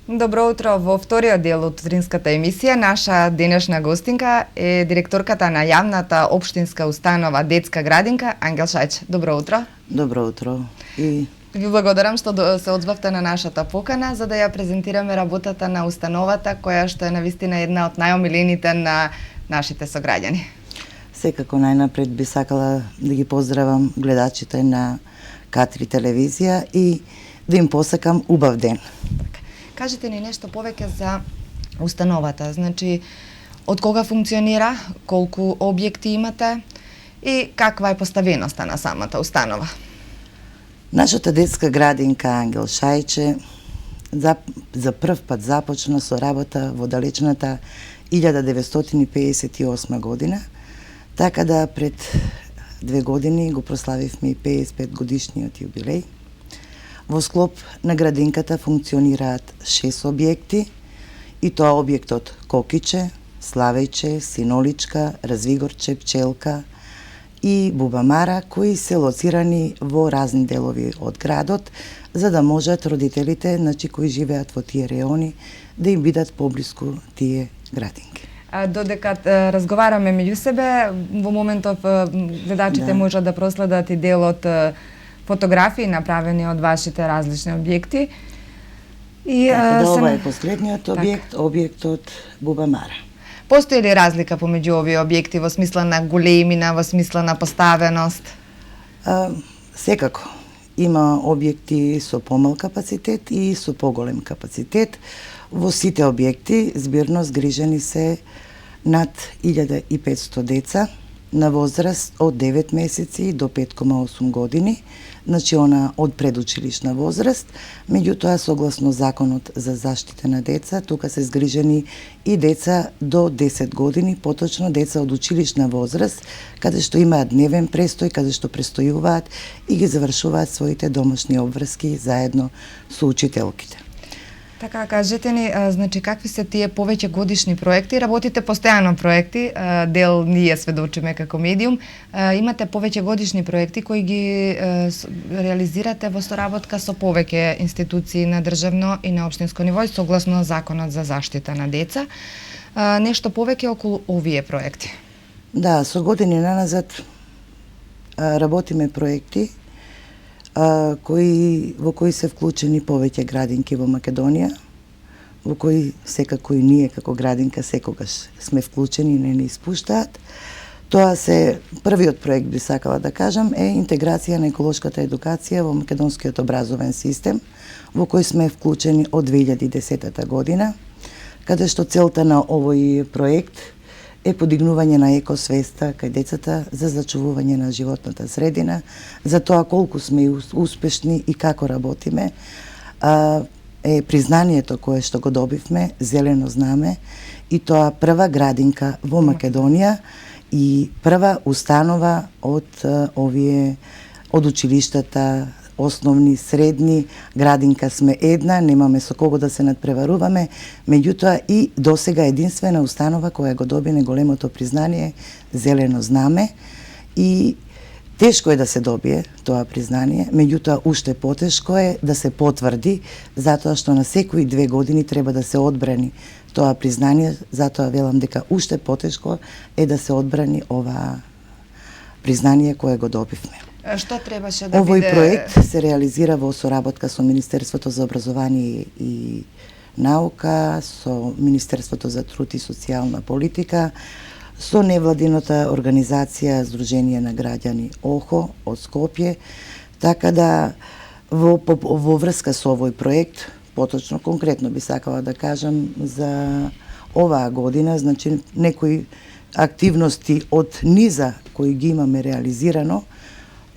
Добро утро. Во вториот дел од утринската емисија, наша денешна гостинка е директорката на јавната општинска установа Детска градинка Ангел Шајч. Добро утро. Добро утро. И Ви благодарам што се одзвавте на нашата покана за да ја презентираме работата на установата која што е навистина една од најомилените на нашите сограѓани. секако најнапред би сакала да ги поздравам гледачите на К3 телевизија и да им посакам убав ден. Кажете ни нешто повеќе за установата. Значи, од кога функционира, колку објекти имате и каква е поставеноста на самата установа? Нашата детска градинка Ангел Шајче за прв пат започна со работа во далечната 1958 година, така да пред 2 години го прославивме и 55 годишниот јубилеј. Во склоп на градинката функционираат 6 објекти, и тоа објектот Кокиче, Славејче, Синоличка, Развигорче, Пчелка и Бубамара, кои се лоцирани во разни делови од градот, за да можат родителите, кои живеат во тие реони, да им бидат поблиску тие градинки. Додека разговараме меѓу себе, во моментов гледачите можат да проследат и дел од фотографии направени од вашите различни објекти. И ова е последниот објект, објектот Бубамара. Постои ли разлика помеѓу овие објекти во смисла на големина, во смисла на поставеност? Секако. Има објекти со помал капацитет и со поголем капацитет. Во сите објекти збирно згрижени се над 1500 деца на возраст од 9 месеци до 5,8 години, она од предучилишна возраст. Меѓутоа, согласно Законот за заштита на деца, тука се згрижени и деца до 10 години, поточно деца од училишна возраст, каде што имаат дневен престој, каде што престојуваат и ги завршуваат своите домашни обврски заедно со учителките. Така, кажете ни, значи, какви се тие повеќе годишни проекти? Работите постојано проекти, дел ние сведочиме како медиум. Имате повеќе годишни проекти кои ги реализирате во соработка со повеќе институции на државно и на општинско ниво, согласно Законот за заштита на деца. Нешто повеќе околу овие проекти? Да, со години наназад работиме проекти во кои се вклучени повеќе градинки во Македонија, во кои секако и ние како градинка секогаш сме вклучени и не испуштаат. Тоа се првиот проект, би сакала да кажам, е интеграција на еколошката едукација во македонскиот образовен систем, во кој сме вклучени од 2010 година, каде што целта на овој проект е подигнување на екосвеста кај децата за зачувување на животната средина, за тоа колку сме успешни и како работиме. Е признанието кое што го добивме, зелено знаме, и тоа прва градинка во Македонија и прва установа од училиштата, основни, средни, градинка сме една, немаме со кого да се надпреваруваме, меѓутоа и досега единствена установа која го добине големото признание зелено знаме, и тешко е да се добие тоа признание, меѓутоа уште потешко е да се потврди, затоа што на секои 2 години треба да се одбрани тоа признание, затоа велам дека уште потешко е да се одбрани ова признание кое го добивме. Што требаше да Овој биде... проект се реализира во соработка со Министерството за образование и наука, со Министерството за труд и социјална политика, со невладината организација Сдружение на граѓани ОХО од Скопје, така да во врска со овој проект, поточно конкретно би сакала да кажам за оваа година, значи некои активности од низа кои ги имаме реализирано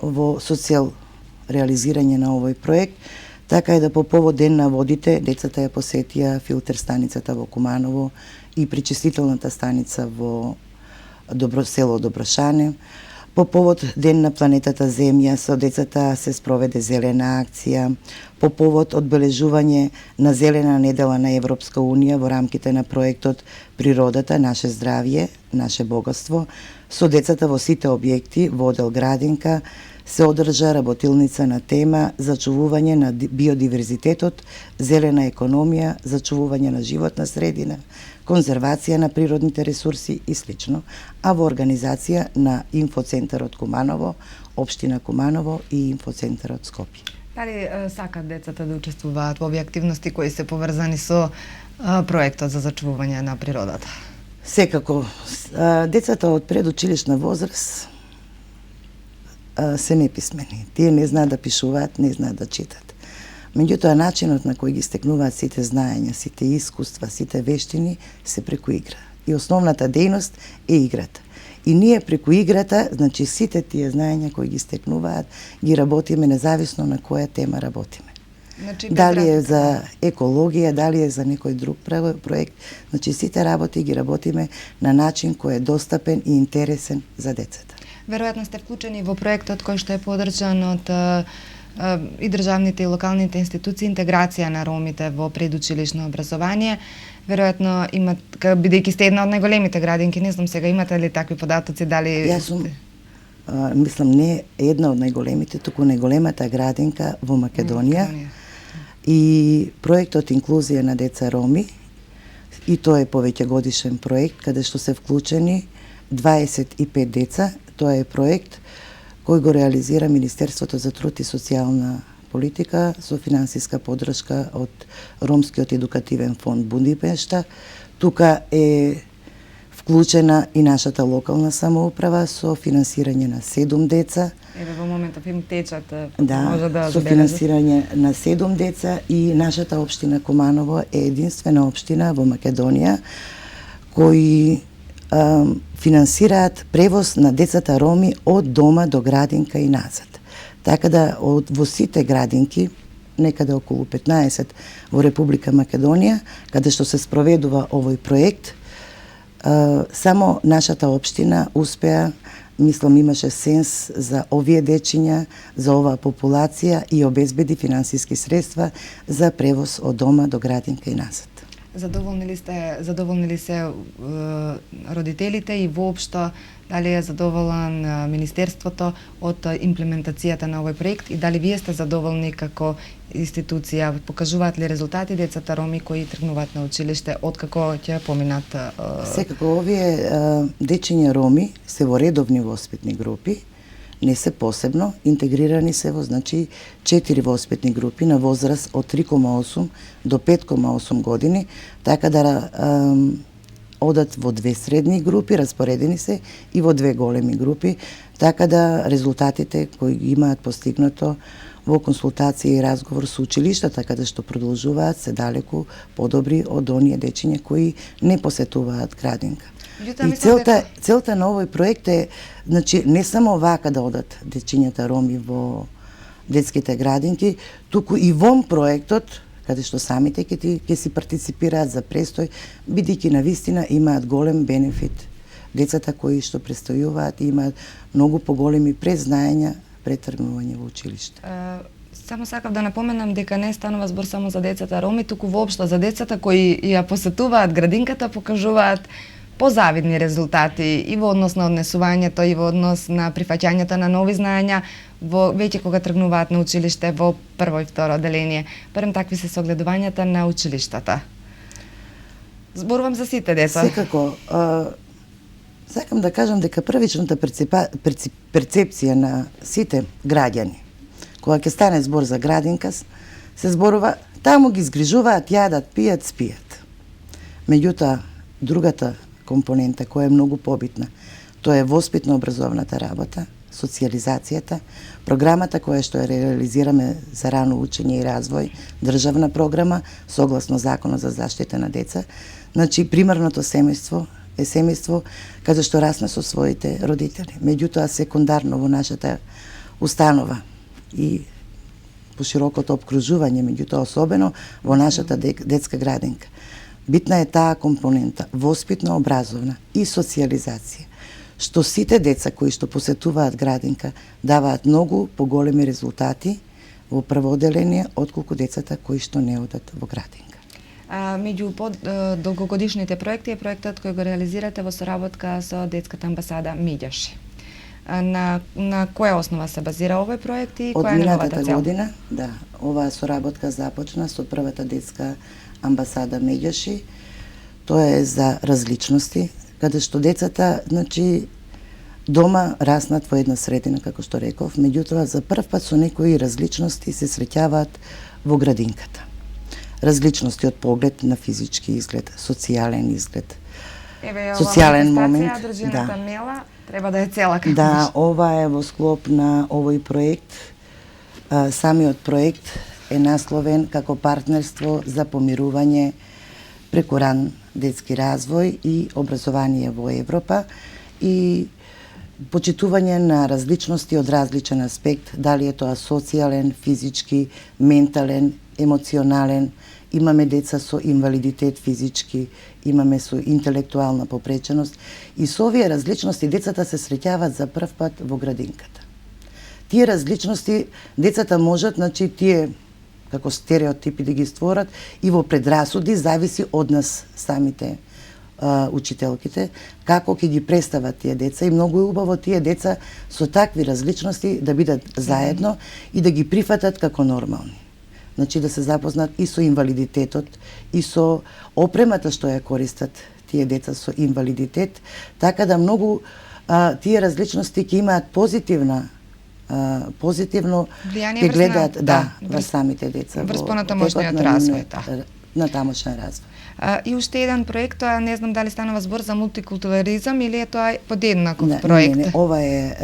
во социјал реализирање на овој проект, така е да по повод Ден на водите децата ја посетија филтер станицата во Куманово и пречистителната станица во село Доброшане. По повод Ден на планетата Земја со децата се спроведе зелена акција. По повод одбележување на Зелена недела на Европска Унија во рамките на проектот Природата, наше здравје, наше богатство, со децата во сите објекти во оддел Градинка се одржа работилница на тема зачувување на биодиверзитетот, зелена економија, зачувување на животна средина, конзервација на природните ресурси и слично, а во организација на Инфоцентарот Куманово, Општина Куманово и Инфоцентарот Скопје. Дали сакат децата да учествуваат во овие активности кои се поврзани со проектот за зачувување на природата? Секако, децата од предучилишна возраст се неписмени. Тие не знаат да пишуваат, не знаат да читат. Меѓутоа, начинот на кој ги стекнуваат сите знаења, сите искуства, сите вештини се преку игра. И основната дејност е играта. И ние преку играта, значи сите тие знаења кои ги стекнуваат, ги работиме независно на која тема работиме. Значи, дали е за екологија, дали е за некој друг проект, значи сите работи ги работиме на начин кој е достапен и интересен за децата. Веројатно сте вклучени во проектот кој што е подржан од и државните и локалните институции, интеграција на ромите во предучилишно образование. Веројатно имат, бидејќи сте една од најголемите градинки, не знам сега имате ли такви податоци, дали... Јас сум, мислам, не една од најголемите, туку најголемата градинка во Македонија. И проектот Инклузија на деца роми, и тоа е повеќе годишен проект, каде што се вклучени 25 деца. Тоа е проект кој го реализира Министерството за труд и социјална политика со финансиска поддршка од Ромскиот едукативен фонд Будипешта. Тука е вклучена и нашата локална самоуправа со финансирање на 7 деца. Еве во моментов им течат, може да со финансирање на 7 деца, и нашата општина Куманово е единствена општина во Македонија кои финансираат превоз на децата роми од дома до градинка и назад. Така да во сите градинки, некаде околу 15 во Република Македонија, каде што се спроведува овој проект, само нашата општина успеа, мислам, имаше сенс за овие дечиња, за оваа популација и обезбеди финансиски средства за превоз од дома до градинка и назад. Задоволни ли се родителите и воопшто дали е задоволен Министерството од имплементацијата на овој проект и дали вие сте задоволни како институција? Покажуваат ли резултати децата роми кои тргнуваат на училиште откако ќе поминат? Секако овие дечиња роми се во редовни воспитни групи, не се посебно, интегрирани се во, значи, 4 воспитни групи на возраст од 3,8 до 5,8 години, така да одат во 2 средни групи, распоредени се, и во 2 големи групи, така да резултатите кои имаат постигнато во консултација и разговор со училиштата, каде што продолжуваат, се далеку подобри од оние дечиња кои не посетуваат градинка. И целта на овој проект е, значи, не само вака да одат дечињата роми во детските градинки, туку и во проектот, каде што самите ќе си партиципираат за престој, бидејќи навистина имаат голем бенефит. Децата кои што престојуваат имаат многу поголеми презнаења пред тргнување во училиште. Само сакав да напоменам дека не станува збор само за децата роми, туку воопшто за децата кои ја посетуваат градинката, покажуваат позавидни резултати и во однос на однесувањето и во однос на прифаќањето на нови знаења во веќе кога тргнуваат на училиште во прво и второ оделение. Барем такви се согледувањата на училиштата. Зборувам за сите деца. Секако, сакам да кажам дека првичната перцепција на сите граѓани, кога ќе стане збор за градинка, се зборува таму ги згрижуваат, јадат, пијат, спијат. Меѓутоа, другата компонента која е многу побитна, тоа е воспитно-образовната работа, социјализацијата, програмата која што ја реализираме за рано учење и развој, државна програма, согласно Законот за заштита на деца. Значи, примарното семејство е семејство каде што расна со своите родители. Меѓутоа, секундарно во нашата установа и по широкото обкружување, меѓутоа особено во нашата детска градинка, битна е таа компонента, воспитно-образовна и социјализација, што сите деца кои што посетуваат градинка даваат многу поголеми резултати во прво одделение отколку децата кои што не одат во градинка. Меѓу долгогодишните проекти е проектот кој го реализирате во соработка со детската амбасада Миѓаши. На која основа се базира овој проект и која е неговата цел? Од година, да, оваа соработка започна со првата детска амбасада Меѓаши. Тоа е за различности, каде што децата, значи, дома раснат во една средина, како што реков, меѓутоа за прв пат со некои различности се среќаваат во градинката. Различности од поглед на физички изглед, социјален изглед, социјален момент. Држината Мела треба да е цела. Да, ова е во склоп на овој проект. Самиот проект е насловен како партнерство за помирување преку ран детски развој и образование во Европа и почитување на различности од различен аспект, дали е тоа социјален, физички, ментален, емоционален. Имаме деца со инвалидитет физички, имаме со интелектуална попреченост и со овие различности децата се среќаваат за прв пат во градинката. Тие различности децата можат, значи тие како стереотипи да ги створат и во предрасуди зависи од нас самите учителките, како ќе ги представат тие деца и многу е убаво тие деца со такви различности да бидат заедно и да ги прифатат како нормални. Значи да се запознат и со инвалидитетот и со опремата што ја користат тие деца со инвалидитет, така да многу тие различности ќе имаат позитивно ќе гледаат во самите деца врз понатамошниот развој, на тамошен развој. И уште еден проект, тоа не знам дали станува збор за мултикултурализам или е тоа подеднаков проект? Не, ова е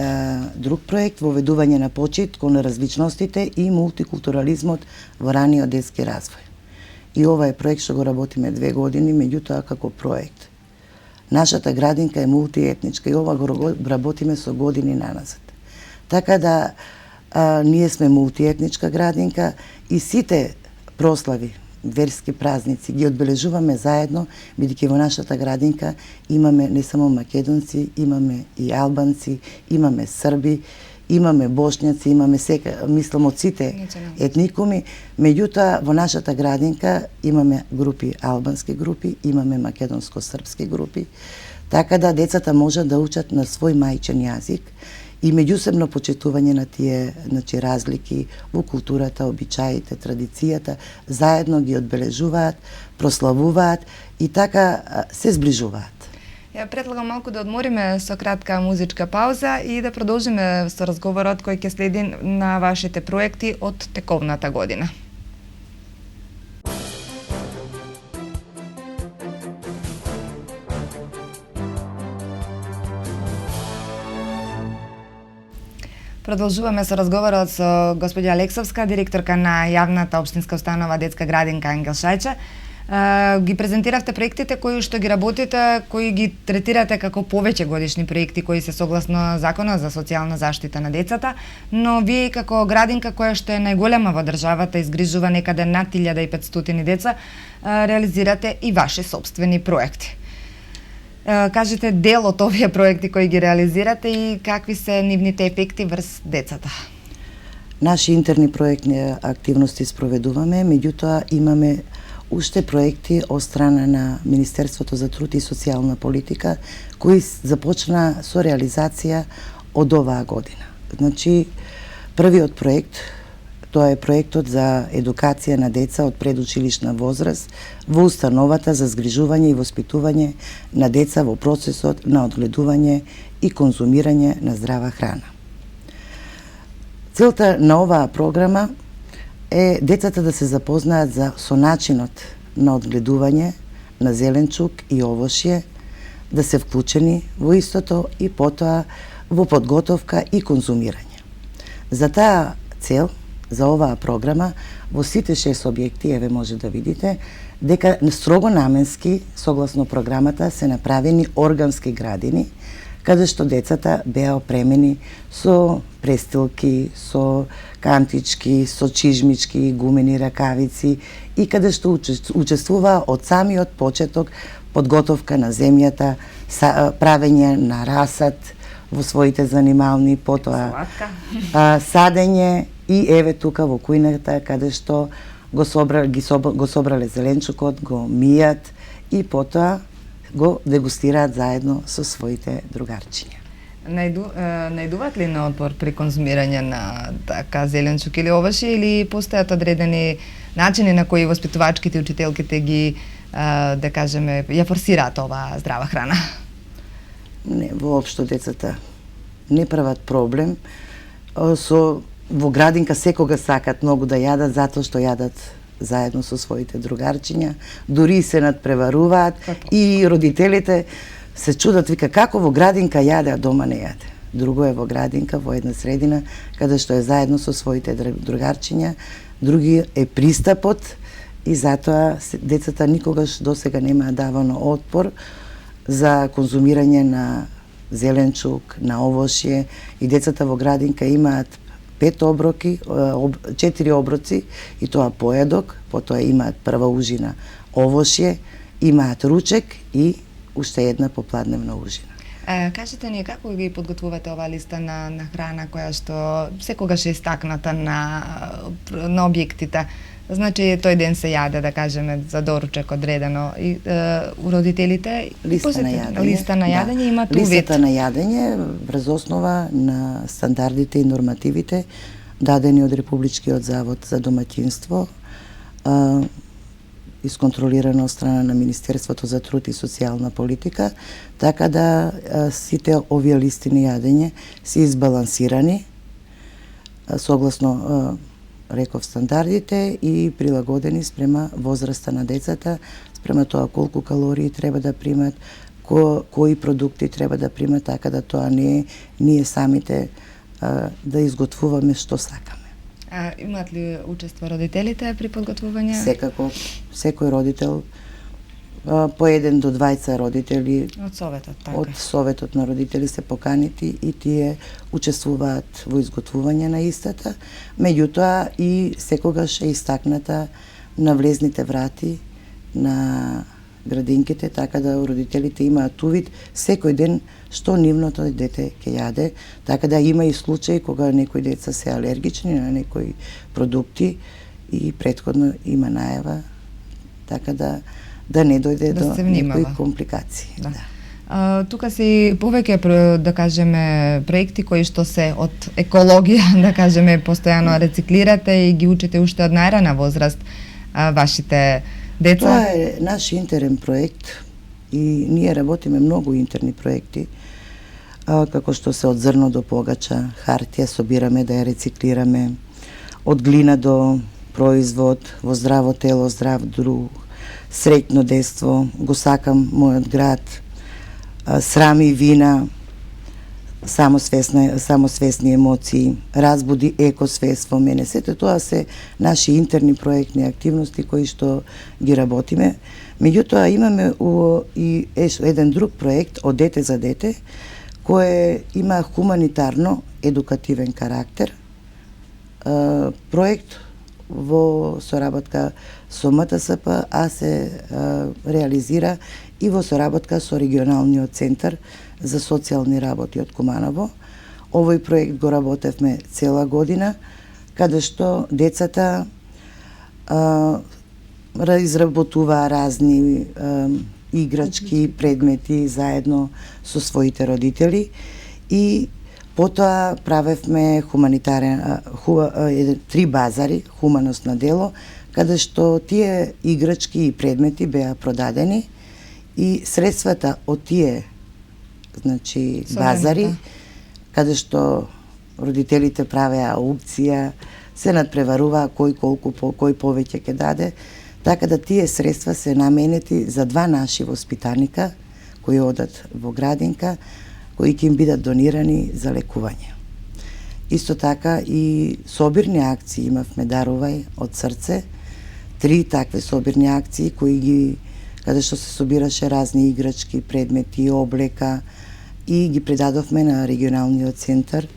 друг проект, воведување на почит кон различностите и мултикултурализмот во раниот детски развој. И ова е проект што го работиме 2 години, меѓутоа како проект. Нашата градинка е мултиетничка и ова го работиме со години наназад. Така да ние сме мултиетничка градинка и сите прослави, верски празници ги одбележуваме заедно, бидејќи во нашата градинка имаме не само македонци, имаме и албанци, имаме срби, имаме бошњаци, имаме мислам од сите етникуми, меѓутоа во нашата градинка имаме групи, албански групи, имаме македонско-српски групи, така да децата можат да учат на свој мајчен јазик и меѓусебно почитување на тие, значи, разлики во културата, обичаите, традицијата, заедно ги одбележуваат, прославуваат и така се зближуваат. Ја предлагам малку да одмориме со кратка музичка пауза и да продолжиме со разговорот кој ќе следи на вашите проекти од тековната година. Продолжуваме со разговорот со господја Алексовска, директорка на јавната општинска установа детска градинка Ангел Шајче. Ги презентиравте проектите кои што ги работите, кои ги третирате како повеќе годишни проекти кои се согласно Законот за социјална заштита на децата, но вие како градинка која што е најголема во државата, изгрижува некаде над 1500 деца, реализирате и ваши собствени проекти. Кажете дел од овие проекти кои ги реализирате и какви се нивните ефекти врз децата? Наши интерни проектни активности спроведуваме, меѓутоа имаме уште проекти од страна на Министерството за труд и социјална политика кои започна со реализација од оваа година. Значи, првиот проект, тоа е проектот за едукација на деца од предучилишна возраст во установата за згрижување и воспитување на деца во процесот на одгледување и конзумирање на здрава храна. Целта на оваа програма е децата да се запознаат со начинот на одгледување на зеленчук и овошје, да се вклучени во истото и потоа во подготовка и конзумирање. За таа цел, за оваа програма, во сите 6 објекти, еве може да видите, дека строго наменски, согласно програмата, се направени органски градини, каде што децата беа опремени со престилки, со кантички, со чижмички, гумени ракавици и каде што учествуваа од самиот почеток подготовка на земјата, правење на расад во своите занимални, потоа садење и еве тука во кујната каде што го собрале зеленчукот, го мијат и потоа го дегустираат заедно со своите другарчиња. Најдуваат ли на отпор при конзумирање на така зеленчук или овошје или постојат одредени начини на кои воспитувачките и учителките ги да кажеме ја форсираат оваа здрава храна? Не, воопшто децата не прават проблем. Во градинка секога сакат многу да јадат затоа што јадат заедно со своите другарчиња, дури се надпреваруваат и родителите се чудат, вика како во градинка јаде, а дома не јаде. Друго е во градинка, во една средина, каде што е заедно со своите другарчиња, други е пристапот и затоа децата никогаш досега нема давано отпор за конзумирање на зеленчук, на овошје и децата во градинка имаат 5 оброки, 4 оброци и тоа поедок, потоа имаат прва ужина овошје, имаат ручек и уште една попладневна ужина. Кажете ни како ги подготвувате оваа листа на храна која што секогаш е истакната на објектите? Значи тој ден се јаде, да кажеме, за доручек одредено и родителите листа на јадење имаат увид. Листата на јадење врз основа на стандардите и нормативите дадени од Републичкиот завод за домаќинство, исконтролирано од страна на Министерството за труд и социјална политика, така да сите овие листи на јадење се избалансирани согласно реков стандардите и прилагодени спрема возраста на децата, спрема тоа колку калории треба да примат, кои продукти треба да примат, така да тоа не е ние самите да изготвуваме што сакаме. Имаат ли учество родителите при подготвување? Секако, секој родител, по 1 до 2 родители од советот, така. Од советот на родители се поканети и тие учествуваат во изготвување на истата, меѓутоа и секогаш е истакната на влезните врати на градинките, така да родителите имаат увид секој ден што нивното дете ќе јаде, така да има и случаи кога некои деца се алергични на некои продукти и претходно има најава, така да не дојде до некои компликации. Тука се повеќе, да кажеме, проекти кои што се од екологија, да кажеме, постојано рециклирате и ги учите уште од најрана возраст вашите деца. Тоа е наш интерен проект и ние работиме многу интерни проекти, како што се од зрно до погача, хартија собираме да ја рециклираме, од глина до производ, во здраво тело, здрав дух, среќно детство, го сакам мојот град, срами вина, самосвесни емоции, разбуди екосвест во мене. Сето тоа се наши интерни проектни активности кои што ги работиме. Меѓутоа имаме и еден друг проект од дете за дете, кој има хуманитарно едукативен карактер. Проект во соработка со МТСП, а се реализира и во соработка со регионалниот центар за социјални работи од Куманово. Овој проект го работевме цела година, каде што децата изработуваа разни играчки, предмети заедно со своите родители и потоа правевме три базари, хуманост на дело, каде што тие играчки и предмети беа продадени и средствата од тие базари, каде што родителите правеа аукција, се надпреваруваа кој повеќе ќе даде, така да тие средства се наменети за 2 наши воспитаника кои одат во градинка, кои ќе им бидат донирани за лекување. Исто така и собирни акции имавме дарувај од срце, 3 такви собирни акции каде што се собираше разни играчки, предмети, облека и ги предадовме на регионалниот центар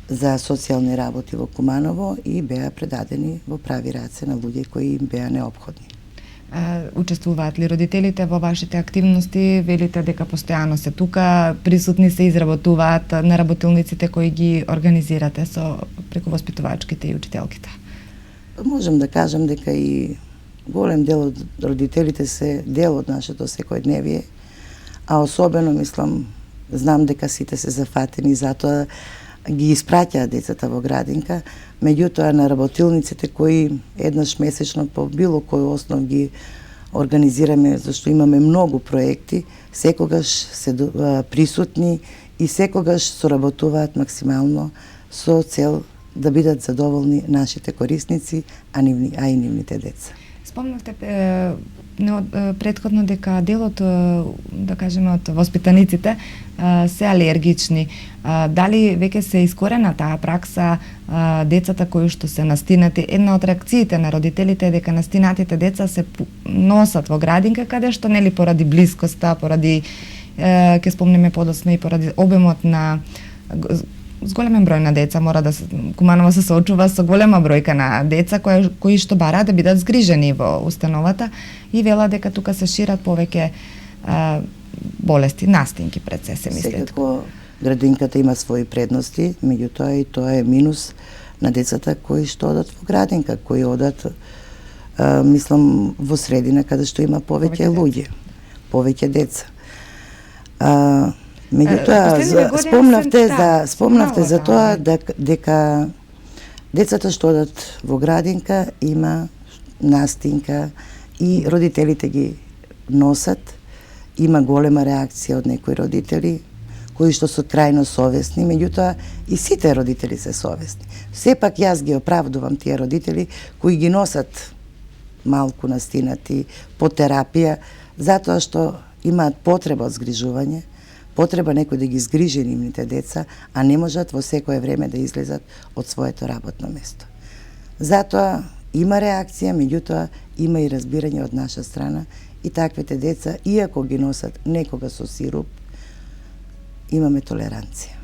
за социјални работи во Куманово и беа предадени во прави раце на луѓе кои им беа неопходни. Учествуваат ли родителите во вашите активности? Велите дека постојано се тука, присутни се, изработуваат на работилниците кои ги организирате преку воспитувачките и учителките? Можем да кажем дека и голем дел од родителите се дел од нашето секојдневие, а особено мислам, знам дека сите се зафатени, затоа ги испраќаат децата во градинка, меѓутоа на работилниците кои еднаш месечно по било кој основ ги организираме, зашто имаме многу проекти, секогаш се присутни и секогаш соработуваат максимално со цел да бидат задоволни нашите корисници, а и нивните деца. Спомнавте претходно дека делот, да кажеме, од воспитаниците се алергични. Дали веќе се искорена таа пракса, децата кои што се настинати? Една од реакциите на родителите е дека настинатите деца се носат во градинка, каде што нели поради блискоста, поради ќе спомнеме подоцна и поради обемот на големен број на деца мора да Куманово се соочува со голема бројка на деца кои што бараат да бидат згрижени во установата и вела дека тука се шират повеќе болести, настинки пред се мислат. Секако градинката има своји предности, меѓутоа и тоа е минус на децата кои што одат во градинка, кои одат мислам во средина каде што има повеќе луѓе, повеќе деца. Меѓутоа, спомнавте за тоа дека децата што одат во градинка има настинка и родителите ги носат. Има голема реакција од некои родители кои што се крајно совесни, меѓутоа и сите родители се совесни. Сепак јас ги оправдувам тие родители кои ги носат малку настинати по терапија, затоа што имаат потреба од згрижување, потреба некој да ги згрижи нивните деца, а не можат во секое време да излезат од своето работно место. Затоа има реакција, меѓутоа има и разбирање од наша страна и таквите деца, иако ги носат некога со сируп, имаме толеранција.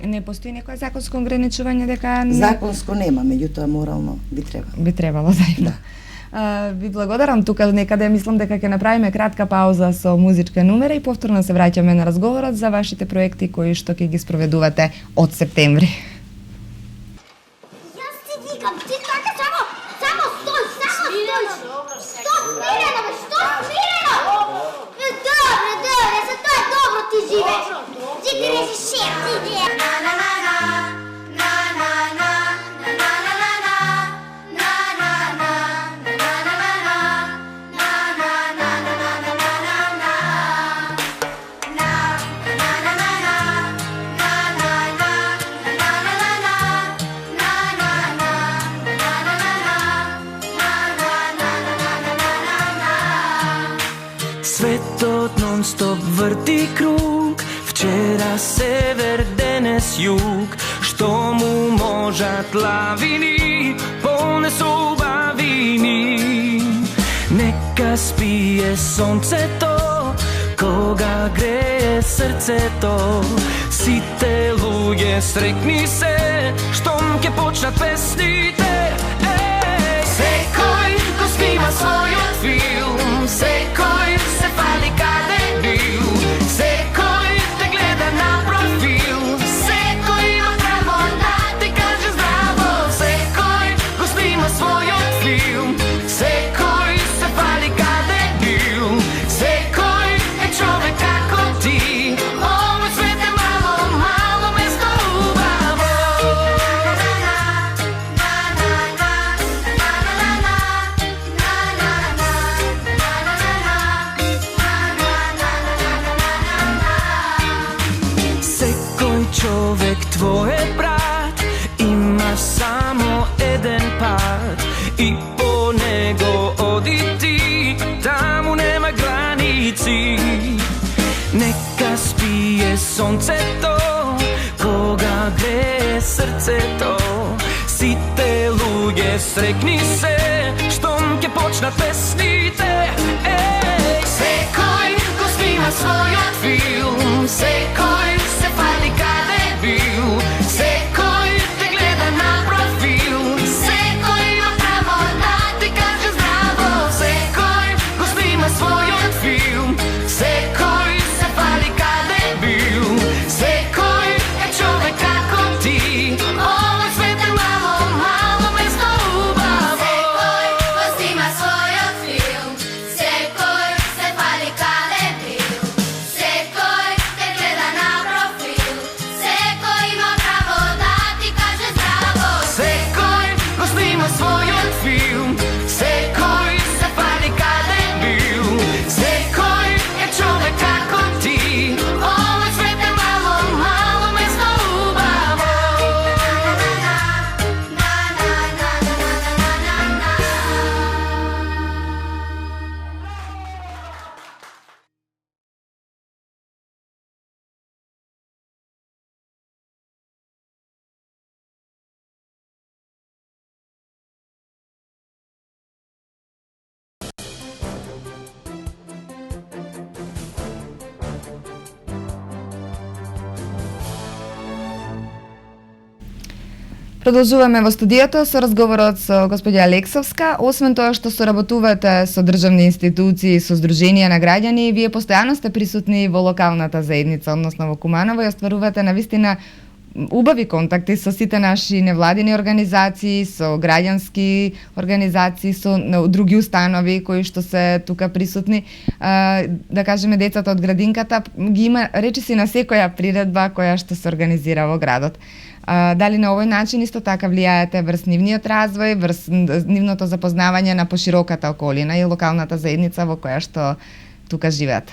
Не постои некоја законско ограничување дека Законско нема, меѓутоа морално би требало. Би требало да има. Ви благодарам, тука некаде мислам дека ќе направиме кратка пауза со музичка numera и повторно се враќаме на разговорот за вашите проекти кои што ќе ги спроведувате од септември. Јас ти викам, ти така само стој, Стоп, смирено, бе, смирено! Добре, за тоа добро ти живееш. Ти режисер, ти Светот нон-стоп врти круг, вчера север, денес југ. Што му можат лавини, полне со убавини. Нека спие сонцето, кога грее срцето. Сите луѓе срекни се, штом ќе почнат песните. Секој го снима својот филм, секој се фали каде бил, секој те гледа на профил, секој има право да ти каже здраво. Секој го снима својот филм, секој се фали каде бил, секој е човек како ти. Овој свет е мало место убаво. Човек твој е брат, имаш само еден пат и по него оди ти, таму нема граници. Нека спие сонцето, кога грее срцето. Сите луѓе срекни се, штом ќе почнат песните. Секој го снима својот филм, секој се фали каде бил, секој те гледа на профил, секој има право да ти каже здраво. Секој Продолжуваме во студиото со разговорот со господја Алексовска. Освен тоа што соработувате со државни институции, со здруженија на граѓани, вие постојано сте присутни во локалната заедница, односно во Куманово, и остварувате навистина убави контакти со сите наши невладини организации, со граѓански организации, со други установи кои што се тука присутни. Да кажеме, децата од градинката ги има речиси на секоја приредба која што се организира во градот. Дали на овој начин исто така влијаете врз нивниот развој, врз нивното запознавање на пошироката околина и локалната заедница во која што тука живеат?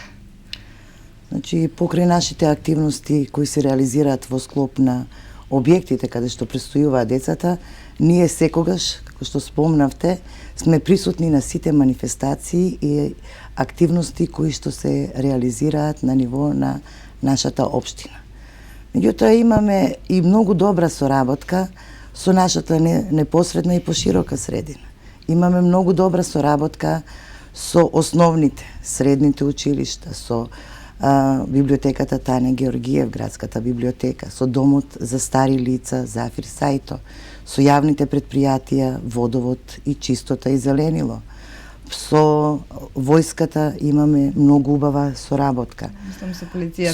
Значи, покрај нашите активности кои се реализираат во склоп на објектите каде што престојуваат децата, ние секогаш, како што спомнавте, сме присутни на сите манифестации и активности кои што се реализираат на ниво на нашата општина. Меѓутоа имаме и многу добра соработка со нашата непосредна и поширока средина. Имаме многу добра соработка со основните, средните училишта, со библиотеката Таня Георгиев, градската библиотека, со домот за стари лица Зафир Сајто, со јавните предпријатија Водовод и Чистота и Зеленило. Со војската имаме многу убава соработка.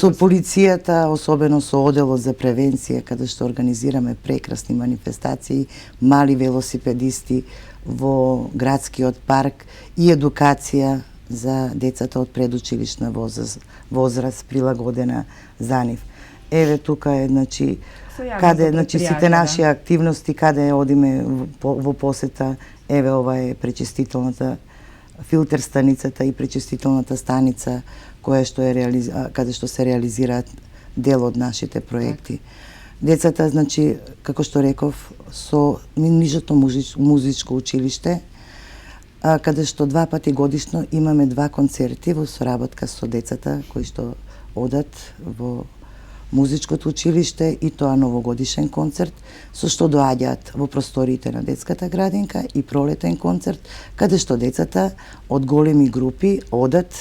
Со полицијата, особено со оделот за превенција, каде што организираме прекрасни манифестации, мали велосипедисти во градскиот парк и едукација за децата од предучилишна возраст прилагодена за нив. Еве тука е, значи, каде, значи, сите наши активности, каде одиме во посета, еве ова е пречистителната филтер станицата и пречистителната станица која што е каде што се реализираат дел од нашите проекти. Децата, значи, како што реков, со нижото музичко училиште, каде што 2 пати годишно имаме 2 концерти во соработка со децата кои што одат во музичкото училиште, и тоа новогодишен концерт, со што доаѓаат во просториите на детската градинка, и пролетен концерт, каде што децата од големи групи одат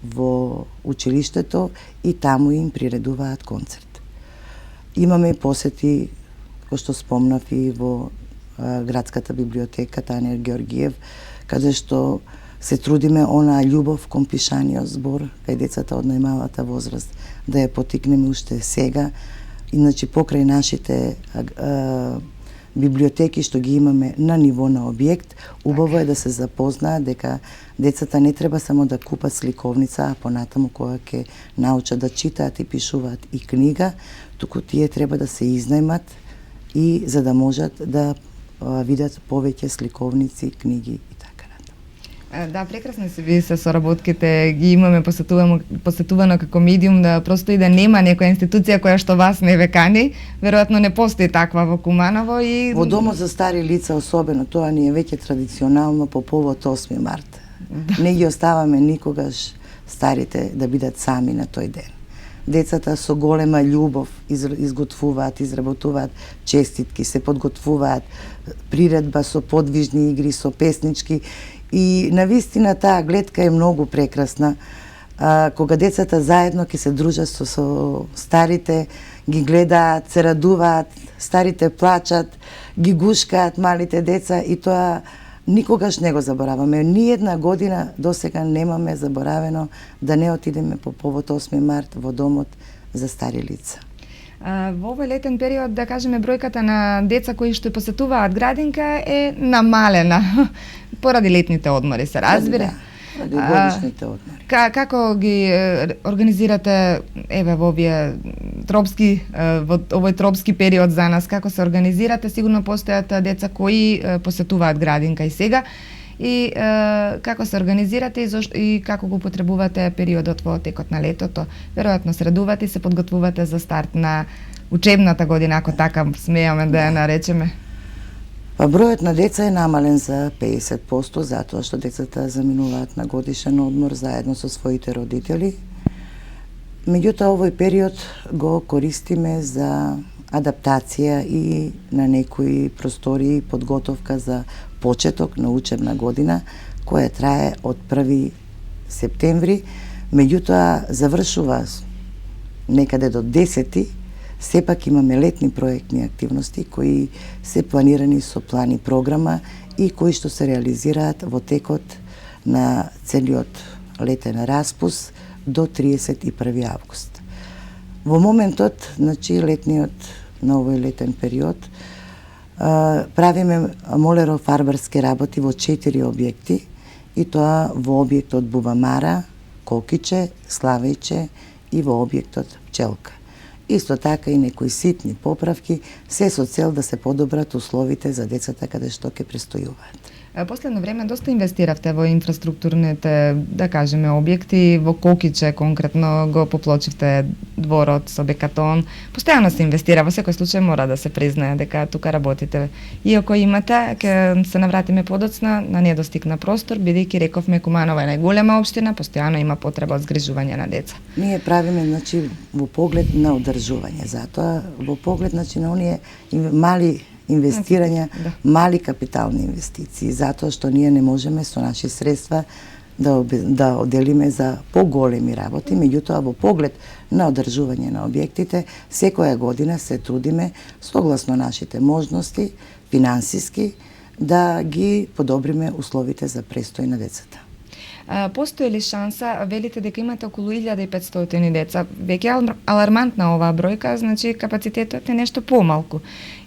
во училиштето и таму им приредуваат концерт. Имаме посети, кој што спомнав, и во градската библиотека Таня Георгиев, каде што се трудиме онаа љубов кон пишаниот збор кај децата од најмалата возраст, да ја потикнеме уште сега. Иначе покрај нашите библиотеки што ги имаме на ниво на објект, убаво е да се запознаат дека децата не треба само да купат сликовница, а понатаму кога ќе научат да читаат и пишуваат и книга, туку тие треба да се изнајмат и за да можат да видат повеќе сликовници, книги и така натаму. Да, прекрасни се ви се соработките, ги имаме посетувано како медиум, да просто и да нема некоја институција која што вас не ве кани, веројатно не постои таква во Куманово и во домот за стари лица особено, тоа ни е веќе традиционално по повод 8 март. Да. Не ги оставаме никогаш старите да бидат сами на тој ден. Децата со голема љубов изготвуваат, изработуваат честитки, се подготвуваат приредба со подвижни игри, со песнички, и навистина таа гледка е многу прекрасна. Кога децата заедно ќе се дружат со старите, ги гледаат, се радуваат, старите плачат, ги гушкаат малите деца, и тоа никогаш не го забораваме. Ниедна година досега немаме заборавено да не отидеме по повод 8 март во домот за стари лица. Во овој летен период, да кажеме, бројката на деца кои што посетуваат градинка е намалена поради летните одмори, се разбира. Ради годишните одмори. Како ги организирате, еве, во овие тропски, во овој тропски период за нас, како се организирате? Сигурно постојат деца кои посетуваат градинка и сега, и како се организирате и како го потребувате периодот во текот на летото? Веројатно се радувате и се подготвувате за старт на учебната година, ако така смееме да ја наречеме. Па бројот на деца е намален за 50%, затоа што децата заминуваат на годишен одмор заедно со своите родители. Меѓутоа, овој период го користиме за адаптација и на некои простории, подготовка за почеток на учебна година, која трае од 1 септември, меѓутоа завршува некаде до 10 Сепак имаме летни проектни активности кои се планирани со план и програма и кои што се реализираат во текот на целиот летен распуст до 31 август. Во моментот, значи летниот на овој летен период, правиме молеро-фарбарски работи во 4 објекти и тоа во објектот Бубамара, Кокиче, Славејче и во објектот Пчелка. Исто така и некои ситни поправки, се со цел да се подобрат условите за децата каде што ќе престојуваат. Последно време доста инвестиравте во инфраструктурните, да кажеме, објекти, во Кокиче конкретно го поплочивте дворот со бекатон. Постојано се инвестира, во секој случај мора да се признае дека тука работите. Иако имате, ќе се навратиме подоцна на недостиг на простор, бидејќи рековме Куманово е најголема општина, постојано има потреба од згрижување на деца. Ние правиме, значи, во поглед на одржување, затоа во поглед, значи, на оние мали инвестирања, мали капитални инвестиции, затоа што ние не можеме со наши средства да оделиме за поголеми работи, меѓутоа во поглед на одржување на објектите, секоја година се трудиме согласно нашите можности, финансиски, да ги подобриме условите за престој на децата. Постои ли шанса, велите дека имате околу 1500 деца, веќе алармантна оваа бројка, значи капацитетот е нешто помалку.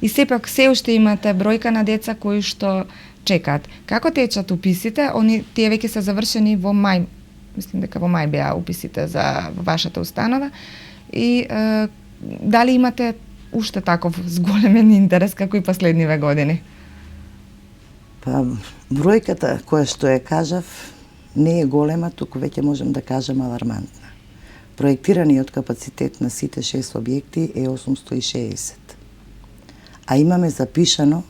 И сепак се уште имате бројка на деца кои што чекаат. Како течат уписите? Тие веќе се завршени во мај, мислам дека во мај беа уписите за вашата установа. И дали имате уште таков зголемен интерес како и последниве години? Па, бројката која што ја кажав, не е голема, туку веќе можем да кажем алармантна. Проектираниот капацитет на сите 6 објекти е 860. А имаме запишано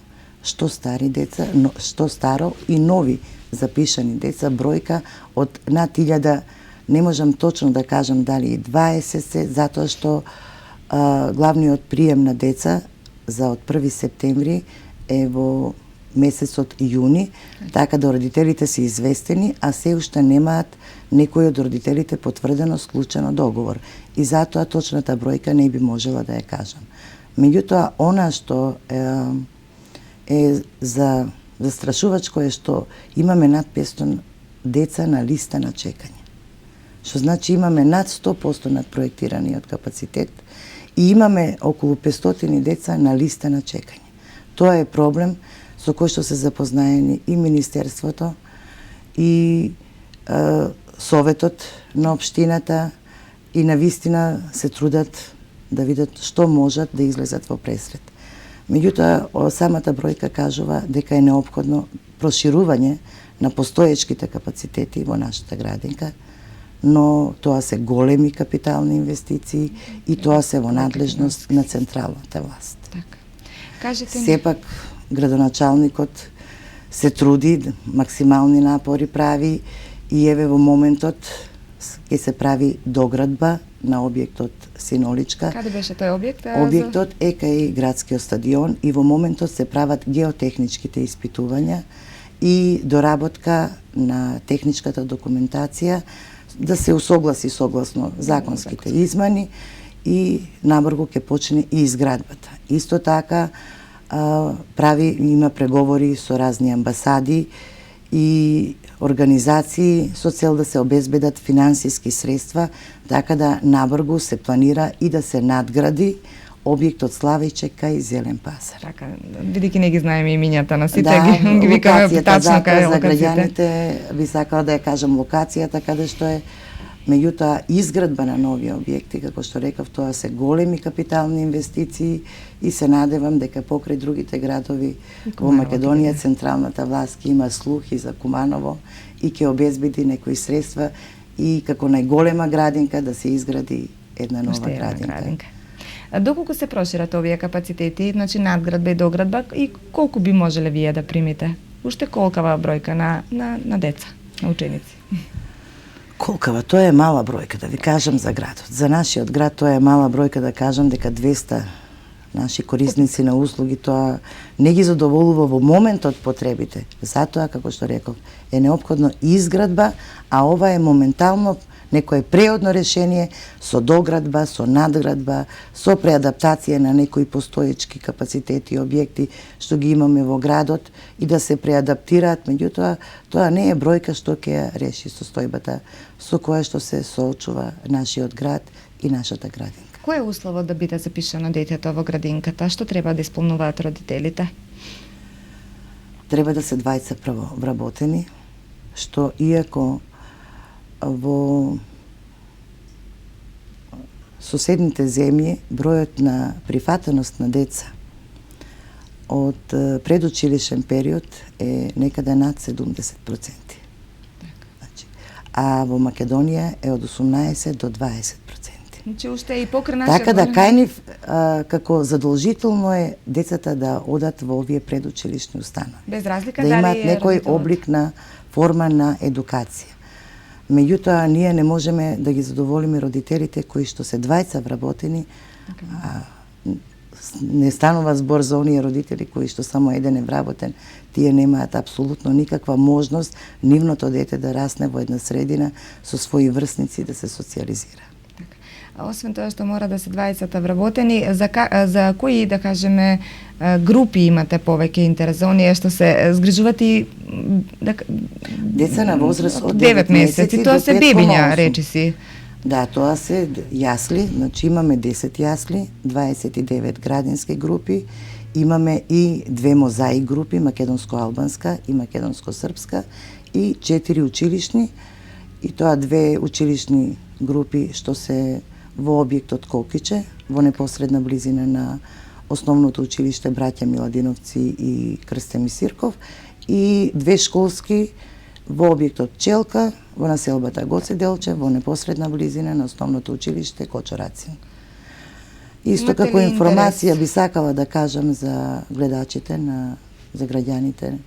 што стари деца, што старо и нови запишани деца, бројка од над 1000, не можам точно да кажам дали и 20 се, затоа што главниот прием на деца за од 1 септември е во месецот јуни, така да родителите се известени, а се уште немаат некој од родителите потврдено склучено договор. И затоа точната бројка не би можела да ја кажам. Меѓутоа, она што е застрашувачко е што имаме над 500 деца на листа на чекање. Што значи имаме над 100% над проектираниот капацитет и имаме околу 500 деца на листа на чекање. Тоа е проблем со кој што се запознаени и Министерството и Советот на општината и навистина се трудат да видат што можат да излезат во пресред. Меѓутоа, самата бројка кажува дека е неопходно проширување на постоечките капацитети во нашата градинка, но тоа се големи капитални инвестиции и тоа се во надлежност на централната власт. Така. Кажете ми... Сепак, градоначалникот се труди, максимални напори прави и еве во моментот ќе се прави доградба на објектот Синоличка. Каде беше тој објект? Објектот е кај градскиот стадион и во моментот се прават геотехничките испитувања и доработка на техничката документација да се усогласи согласно законските измени и набрзо ќе почне и изградбата. Исто така има преговори со разни амбасади и организации со цел да се обезбедат финансиски средства, така да набрзо се планира и да се надгради објектот Славејче кај Зелен пазар. Така, бидејќи не ги знаеме имињата на сите, да, ги викаме тачно кај за локациите. граѓаните би сакала да ја кажам локацијата каде што е. Меѓутоа, изградба на нови објекти, како што рекав, тоа се големи капитални инвестиции и се надевам дека покрај другите градови во Македонија централната власт има слух и за Куманово и ќе обезбеди некои средства и како најголема градинка да се изгради една нова градинка. Доколку се прошират овие капацитети, значи надградба и доградба, и колку би можеле вие да примите? Уште колкава бројка на деца, на ученици? Колкава, тоа е мала бројка, да ви кажам за градот. За нашиот град тоа е мала бројка, да кажам дека 200 наши корисници на услуги, тоа не ги задоволува во моментот потребите. Затоа, како што реков, е неопходно изградба, а ова е моментално некое преодно решение со доградба, со надградба, со преадаптација на некои постоечки капацитети и објекти што ги имаме во градот и да се преадаптираат. Меѓутоа, тоа не е бројка што ќе ја реши состојбата со која што се соочува нашиот град и нашата градинка. Кој е условот да биде запишано детето во градинката? Што треба да исполнуваат родителите? Треба да се двајца прво вработени, што иако во соседните земји бројот на прифатеност на деца од предучилишен период е некаде над 70%. Значи, а во Македонија е од 18 до 20%. Значи уште и покрај нашиот Така да кај нив како задолжително е децата да одат во овие предучилишни установи. без разлика Да дали имаат е некој родителот. облик на форма на едукација. Меѓутоа, ние не можеме да ги задоволиме родителите кои што се двајца вработени, не станува збор за оние родители кои што само еден е вработен, тие немаат апсолутно никаква можност нивното дете да расне во една средина со своји врсници да се социјализира. А освен тоа што мора да се двајцата вработени, за кои, да кажеме, групи имате повеќе интерес, за оние што се згрижуват и Деца на возраст од 9 месеци, тоа до се 5,8. бебиња, речиси. Да, тоа се јасли, значи имаме 10 јасли, 29 градински групи, имаме и 2 мозаик групи, македонско-албанска и македонско-српска, и 4 училишни, и тоа 2 училишни групи што се во објектот Колкиче, во непосредна близина на основното училиште Браќа Миладиновци и Крстен Мисирков, и 2 школски во објектот Челка, во населбата Гоце Делче, во непосредна близина на основното училиште Кочорацин. Исто Имате како ли информација интерес? би сакала да кажам за гледачите, за граѓаните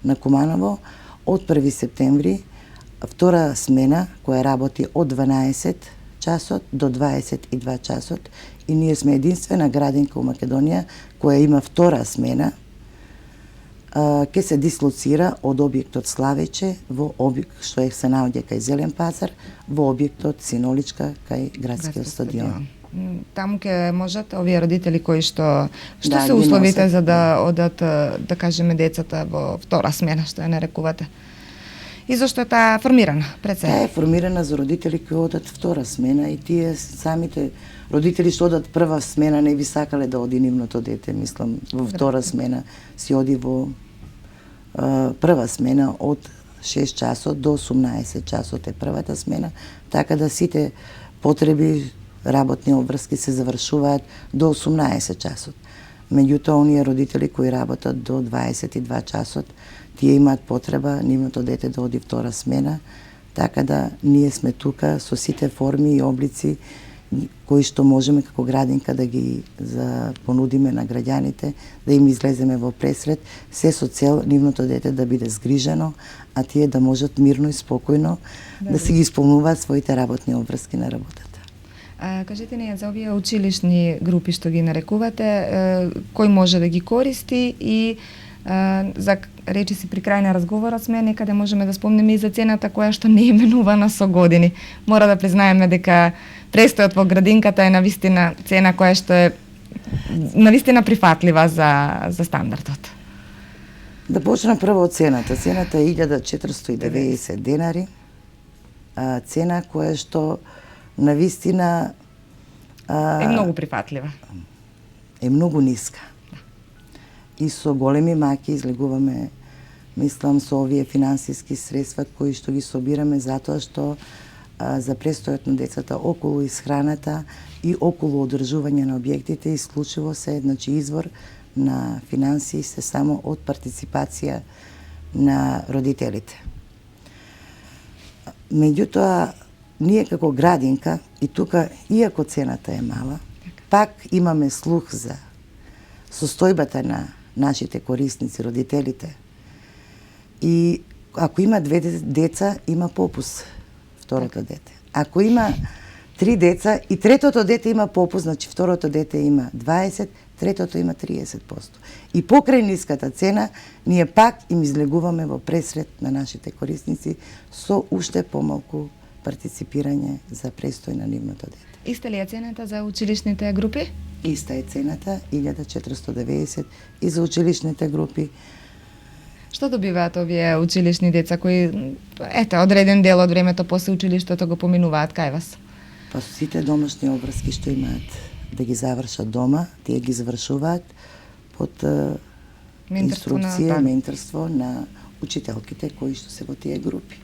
на Куманово, од 1 септември, втора смена која работи од 12 часот до 22 часот, и ние сме единствена градинка у Македонија која има втора смена, ќе се дислоцира од објектот Славече во објект што се наоѓа кај Зелен пазар, во објектот Синоличка кај градскиот стадион. Таму ќе можат овие родители кои што Да, се ги условите носат. за да одат, да кажеме, децата во втора смена, што ја нарекувате? И зашто е таа формирана пред Таа е се? формирана за родители кои одат втора смена, и тие самите родители што одат прва смена не би сакале да оди нивното дете, мислам, во втора смена, си оди во прва смена од 6 часот до 18 часот е првата смена, така да сите потреби, работни обврски се завршуваат до 18 часот. Меѓутоа, оние родители кои работат до 22 часот, тие имаат потреба нивното дете да оди втора смена, така да ние сме тука со сите форми и облици кои што можеме како градинка да ги понудиме на граѓаните, да им излеземе во пресред, се со цел нивното дете да биде згрижено, а тие да можат мирно и спокојно да си ги исполнуваат своите работни обврски на работата. Кажете ни за овие училишни групи што ги нарекувате, кој може да ги користи и за речиси при крај на разговорот сме, некаде можеме да спомнеме и за цената која што не е именувана со години. Мора да признаеме дека престојот во градинката е навистина цена која што е навистина прифатлива за стандардот. Да почнам прво од цената. Цената е 1490 денари. Цена која што навистина Е многу прифатлива. е многу ниска. И со големи маки излегуваме, мислам, со овие финансиски средства кои што ги собираме затоа што за престојот на децата околу исхраната и околу одржување на објектите исклучиво се, значи, извор на финансии се само од партиципација на родителите. Меѓутоа, ние како градинка, и тука, иако цената е мала, пак имаме слух за состојбата на нашите корисници, родителите. И ако има 2 деца, има попус второто дете. Ако има 3 деца и третото дете има попус, значи второто дете има 20, третото има 30%. И покрај ниската цена, ние пак им излегуваме во пресред на нашите корисници со уште помалку партиципирање за престој на нивното дете. Иста ли е цената за училишните групи? Иста е цената, 1490 и за училишните групи. Што добиваат овие училишни деца кои, одреден дел од времето после училиштето го поминуваат кај вас? Па сите домашни обврски што имаат да ги завршат дома, тие ги завршуваат под инструкција, менторство на учителките кои што се во тие групи.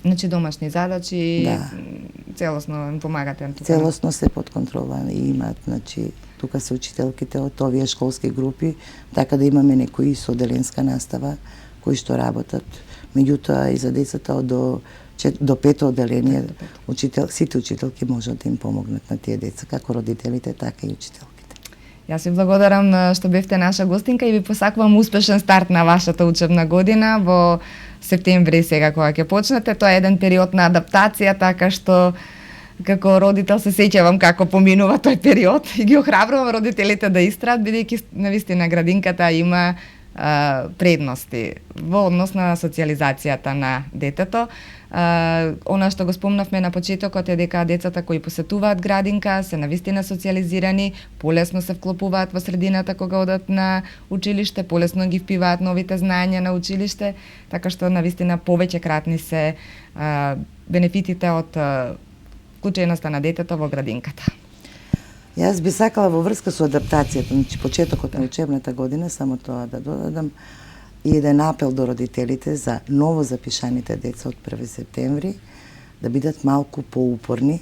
Значи домашни задачи, Да. Целосно им помагате тука. Целосно се под контрола и имаат, значи, тука се учителките од овие школски групи, така да имаме некои со деленска настава кои што работат. Меѓутоа и за децата до пето одделение, сите учителки можат да им помогнат на тие деца, како родителите, така и учителките. Јас ви благодарам што бевте наша гостинка и ви посакувам успешен старт на вашата учебна година во септември сега кога ќе почнете. Тоа е еден период на адаптација, така што како родител се сеќавам како поминува тој период и ги охрабрувам родителите да истраат, бидејќи навистина градинката има предности во однос на социјализацијата на детето. Она што го спомнавме на почетокот е дека децата кои посетуваат градинка се навистина социјализирани, полесно се вклопуваат во средината кога одат на училиште, полесно ги впиваат новите знаења на училиште, така што навистина повеќе кратни се бенефитите од вклученоста на детето во градинката. Јас би сакала во врска со адаптацијата, значи почетокот на учебната година, само тоа да додадам, и еден апел до родителите за ново запишаните деца од 1 септември да бидат малку поупорни,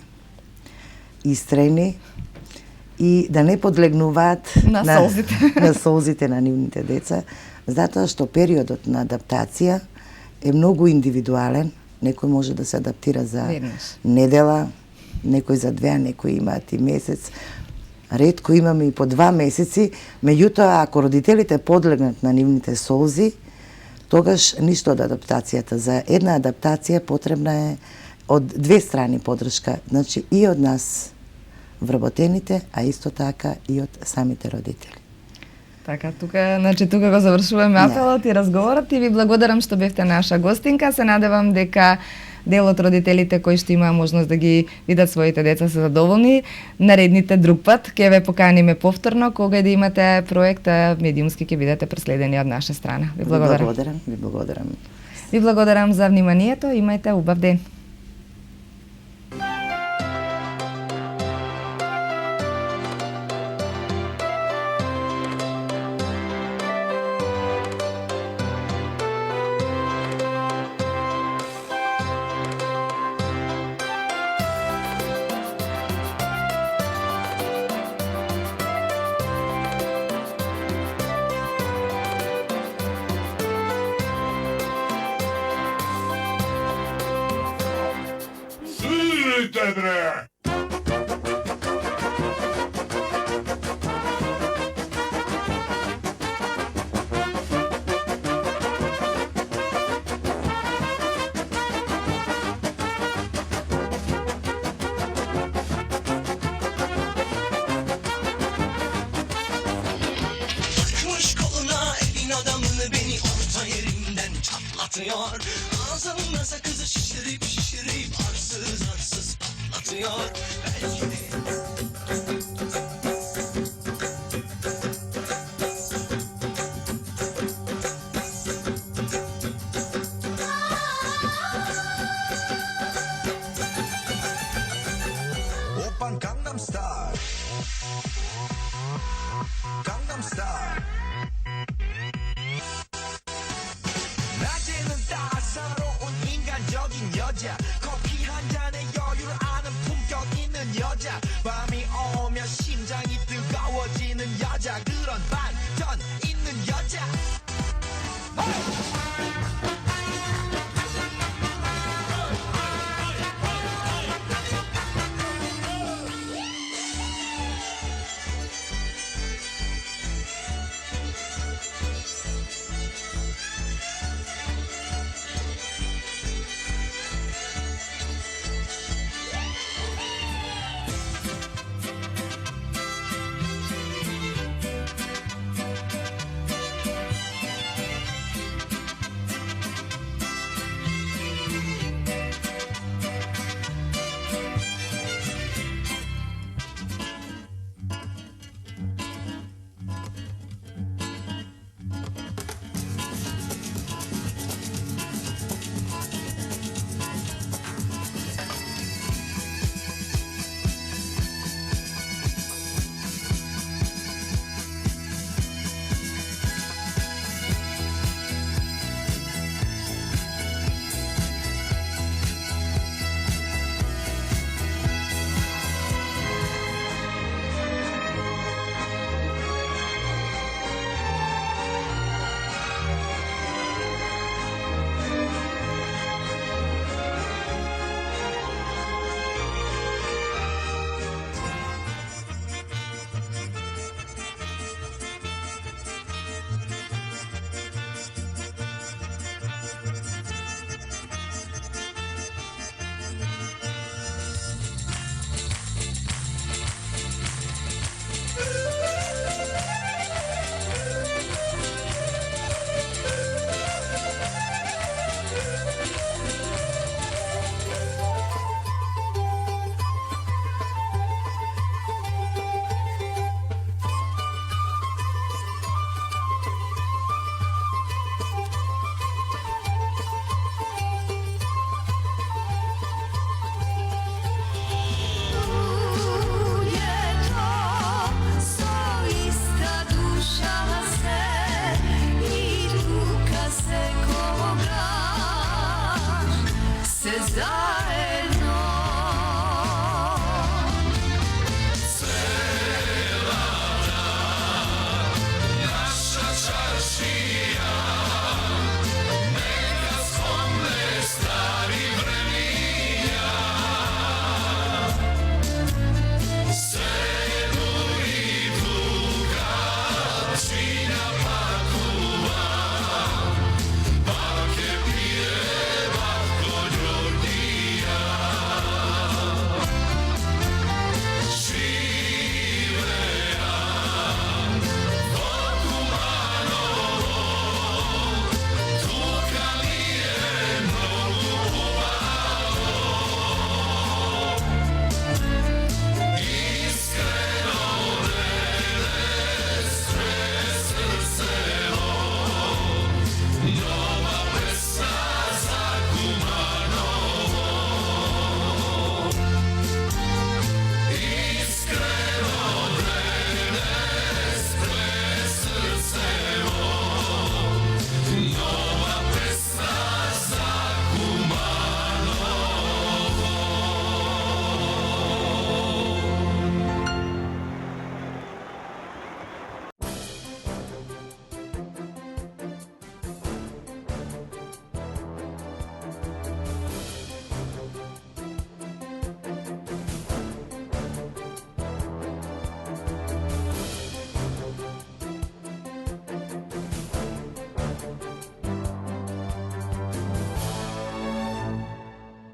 истрени и да не подлегнуваат на солзите на нивните деца, затоа што периодот на адаптација е многу индивидуален. Некој може да се адаптира за недела, некој за 2, некои имаат и месец. Ретко имаме и по 2 месеци, меѓутоа ако родителите подлегнат на нивните солзи, тогаш ништо од адаптацијата. За една адаптација потребна е од две страни поддршка, значи и од нас вработените, а исто така и од самите родители. Така, тука го завршуваме апелот и разговорот и ви благодарам што бевте наша гостинка. Се надевам дека дел од родителите кои што имаа можност да ги видат своите деца се задоволни. Наредните друг пат ќе ве поканиме повторно кога и да имате проект медиумски ќе бидете преследени од наша страна. Ви благодарам. Ви благодарам за вниманието. Имајте убав ден. Ağzımda sakızı şişirip arsız patlatıyor. Open Gangnam Style. Gangnam Style. 낮에는 따사로운 인간적인 여자